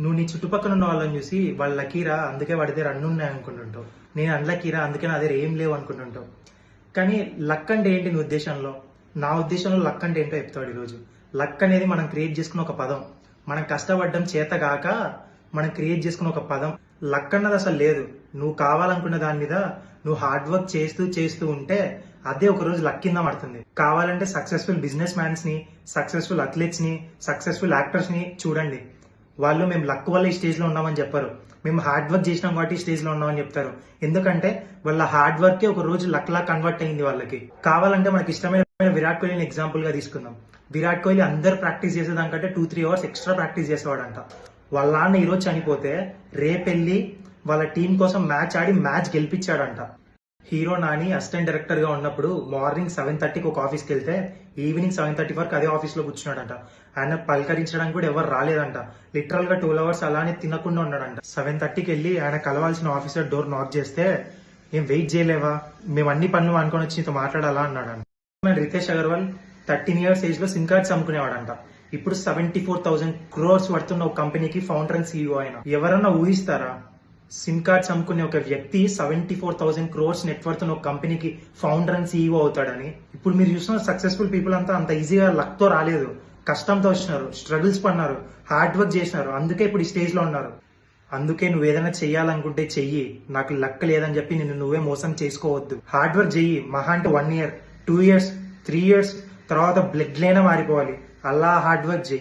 నువ్వు నీ చుట్టుపక్కల ఉన్న వాళ్ళని చూసి వాళ్ళు లక్కీరా అందుకే వాడి దగ్గర అన్ని ఉన్నాయి అనుకుంటుంటావు. నేను అన్లక్కీరా అందుకే నా దగ్గర ఏం లేవు అనుకుంటుంటావు. కానీ లక్ అంటే ఏంటి నీ ఉద్దేశంలో? నా ఉద్దేశంలో లక్ అంటే ఏంటో చెప్తాడు ఈరోజు. లక్ అనేది మనం క్రియేట్ చేసుకున్న ఒక పదం. మనం కష్టపడడం చేత కాక మనం క్రియేట్ చేసుకున్న ఒక పదం. లక్ అన్నది అసలు లేదు. నువ్వు కావాలనుకున్న దాని మీద నువ్వు హార్డ్ వర్క్ చేస్తూ చేస్తూ ఉంటే అదే ఒక రోజు లక్ కింద పడుతుంది. కావాలంటే సక్సెస్ఫుల్ బిజినెస్ మ్యాన్స్ ని, సక్సెస్ఫుల్ అథ్లెట్స్ ని, సక్సెస్ఫుల్ యాక్టర్స్ ని చూడండి. వాళ్ళు మేము లక్ వల్ల ఈ స్టేజ్ లో ఉన్నామని చెప్పారు. మేము హార్డ్ వర్క్ చేసినాం కాబట్టి ఈ స్టేజ్ లో ఉన్నామని చెప్తారు. ఎందుకంటే వాళ్ళ హార్డ్ వర్క్ ఒక రోజు లక్ లా కన్వర్ట్ అయింది వాళ్ళకి. కావాలంటే మనకి ఇష్టమైన విరాట్ కోహ్లీని ఎగ్జాంపుల్ గా తీసుకుందాం. విరాట్ కోహ్లీ అందరు ప్రాక్టీస్ చేసేదానికంటే 2-3 అవర్స్ ఎక్స్ట్రా ప్రాక్టీస్ చేసేవాడంట. వాళ్ళ నాన్న ఈరోజు చనిపోతే రేపెళ్ళి వాళ్ళ టీం కోసం మ్యాచ్ ఆడి మ్యాచ్ గెలిపించాడంట. హీరో నాని అసిస్టెంట్ డైరెక్టర్ గా ఉన్నప్పుడు మార్నింగ్ 7:30కి ఒక ఆఫీస్కి వెళ్తే ఈవినింగ్ 7:30 వరకు అదే ఆఫీస్ లో కూర్చున్నాడంట. ఆయన పలకరించడానికి కూడా ఎవరు రాలేదంట. లిటరల్ గా 12 అవర్స్ అలానే తినకుండా ఉన్నాడంట. 7:30కి వెళ్ళి ఆయన కలవాల్సిన ఆఫీసర్ డోర్ నాక్ చేస్తే ఏం వెయిట్ చేయలేవా, మేము అన్ని పనులు అనుకొని వచ్చి నీతో మాట్లాడాలా అన్నాడంట. రితేష్ అగర్వాల్ 13 ఇయర్స్ ఏజ్ లో సిమ్ కార్డ్స్ అమ్ముకునేవాడంట. ఇప్పుడు 74,000 crores పడుతున్న ఒక కంపెనీకి ఫౌండర్ అండ్ సీఈఓ అయినా. ఎవరన్నా ఊహిస్తారా సిమ్ కార్డ్స్ అమ్ముకునే ఒక వ్యక్తి 74,000 crores నెట్వర్త్ ఉన్న ఒక కంపెనీకి ఫౌండర్ అండ్ సీఈఓ అవుతాడని? ఇప్పుడు మీరు చూసిన సక్సెస్ఫుల్ పీపుల్ అంతా అంత ఈజీగా లక్ తో రాలేదు. కష్టంతో వచ్చినారు, స్ట్రగుల్స్ పడినారు, హార్డ్ వర్క్ చేసినారు. అందుకే ఇప్పుడు ఈ స్టేజ్ లో ఉన్నారు. అందుకే నువ్వు ఏదైనా చెయ్యాలనుకుంటే చెయ్యి. నాకు లక్ లేదని చెప్పి నిన్ను నువ్వే మోసం చేసుకోవద్దు. హార్డ్ వర్క్ చెయ్యి. మహా అంటే 1 year, 2 years, 3 years తర్వాత బ్లడ్ లైనా మారిపోవాలి. అలా హార్డ్ వర్క్ చెయ్యి.